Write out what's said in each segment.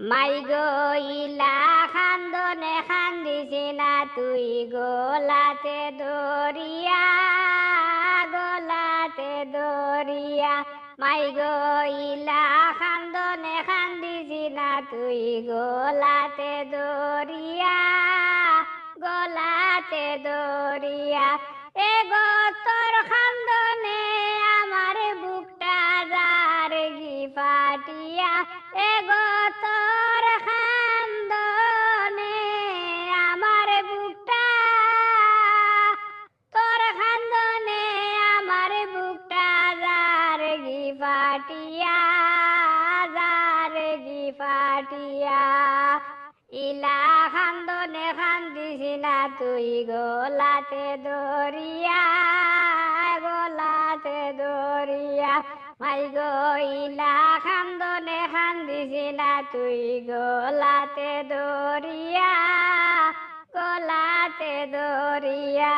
মাই গইলা খান্দনে খান্দিছি না তুই গোলাতে দরিয়া গোলাতে দরিয়া মাই গইলা খান্দনে খান্দিছি না তুই গোলাতে দরিয়া গোলাতে দরিয়া এ গো তোর খান্দনে আমার বুকটা যার গি ফাটিয়া এ গো তোর খান্দনে আমার বুকটা তোর খান্দনে আমার বুকটা যার গি ফাটিয়া যার গি ফাটিয়া ইলা খান্দনে খান্দিছি না তুই গোলাতে দরিয়া গোলাতে দরিয়া মাই গইলা খান্দনে খান্দিছি না তুই গোলাতে দরিয়া গোলাতে দরিয়া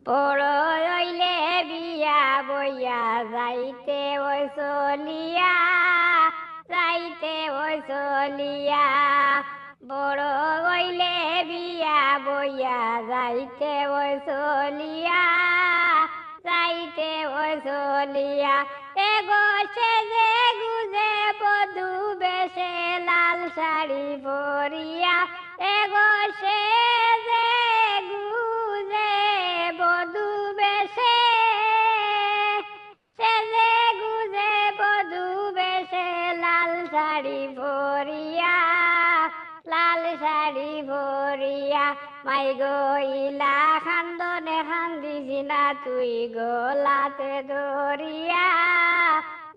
বড় হইলে বিয়া বইয়া যাইতে ওই চলিয়া যাইতে ওই চলিয়া বড় হইলে বিয়া বইয়া যাইতে ওই চলিয়া যাইতে ওই চলিয়া এ গো সেজে গুজে বধূ বেশে লাল শাড়ি পরিয়া এ গো সেজে গুজে বধূ বেশে সেজে গুজে বধূ বেশে লাল শাড়ি পরিয়া লাল শাড়ি পরিয়া মাই গইলা খান্দনে খান্দিছি না তুই গোলাতে দরিয়া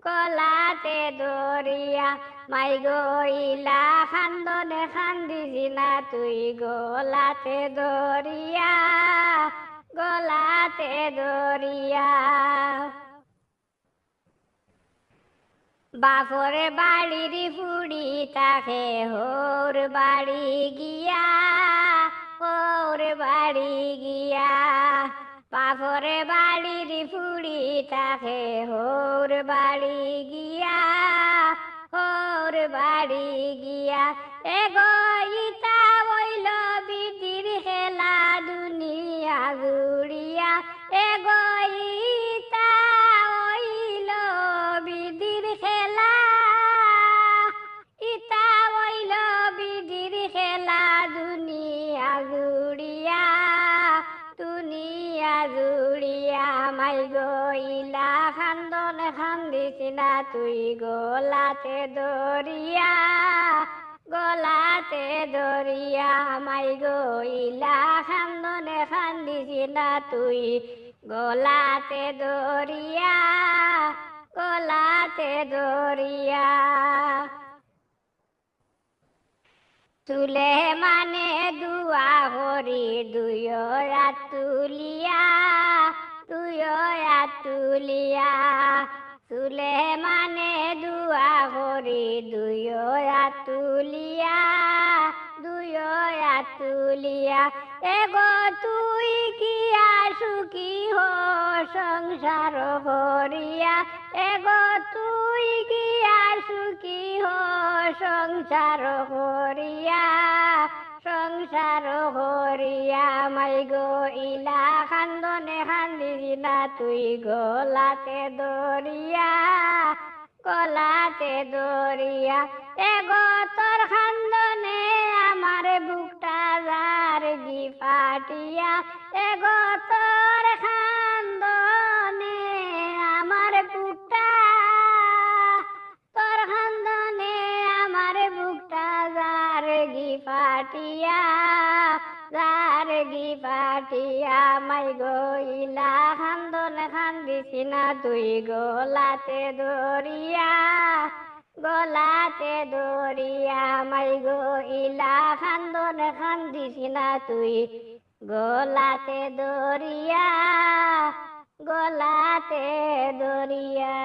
গোলাতে দরিয়া মাই গইলা খান্দনে খান্দিছি না তুই গোলাতে দরিয়া গোলাতে দরিয়া বাপরে বাড়ির ফুড়ি তাকে হোর বাড়ি গিয়া হোর বাড়ি গিয়া বাপরে বাড়ির ফুড়ি তাকে হোর বাড়ি গিয়া হোর বাড়ি গিয়া এগোইতা হইল বিদির খেলা দুনিয়া ঘুরিয়া এগোইতা হইল বিদির খেলা ইতা হইল বিদির খেলা দুনিয়া ঘুরিয়া দুনিয়া ঘুরিয়া মাই গইলা খান্দনে খান্দিছি না তুই গোলাতে দরিয়া গোলাতে দরিয়া মাই গইলা খান্দনে খান্দিছি না তুই গোলাতে দরিয়া গোলাতে দরিয়া তুলে মানে দুয়া হরি দুয়ো তুলিয়া দুয়ো তুলিয়া তুলে মানে দুয়া হরি দুয়ো তুলিয়া দুয়ো তুলিয়া এগো তুই কি সুখী হো সংসার হরিয়া এগো তুই কি সুখী হো সংসার হরিয়া সংসার হরিয়া মাই গইলা খান্দনে খান্দিছি না তুই গোলাতে দরিয়া গোলাতে দরিয়া এগো তোর খান্দনে আমার বুকটা যার গি ফাটিয়া এগো তোর খান্দনে আমার বুকটা তোর খান্দনে আমার বুকটা যার গি ফাটিয়া যার গি ফাটিয়া মাই গইলা খান্দনে খান্দিছি না তুই গোলাতে দরিয়া গোলাতে দরিয়া মাই গইলা খান্দনে খান্দিছি না তুই গোলাতে দরিয়া গোলাতে দরিয়া।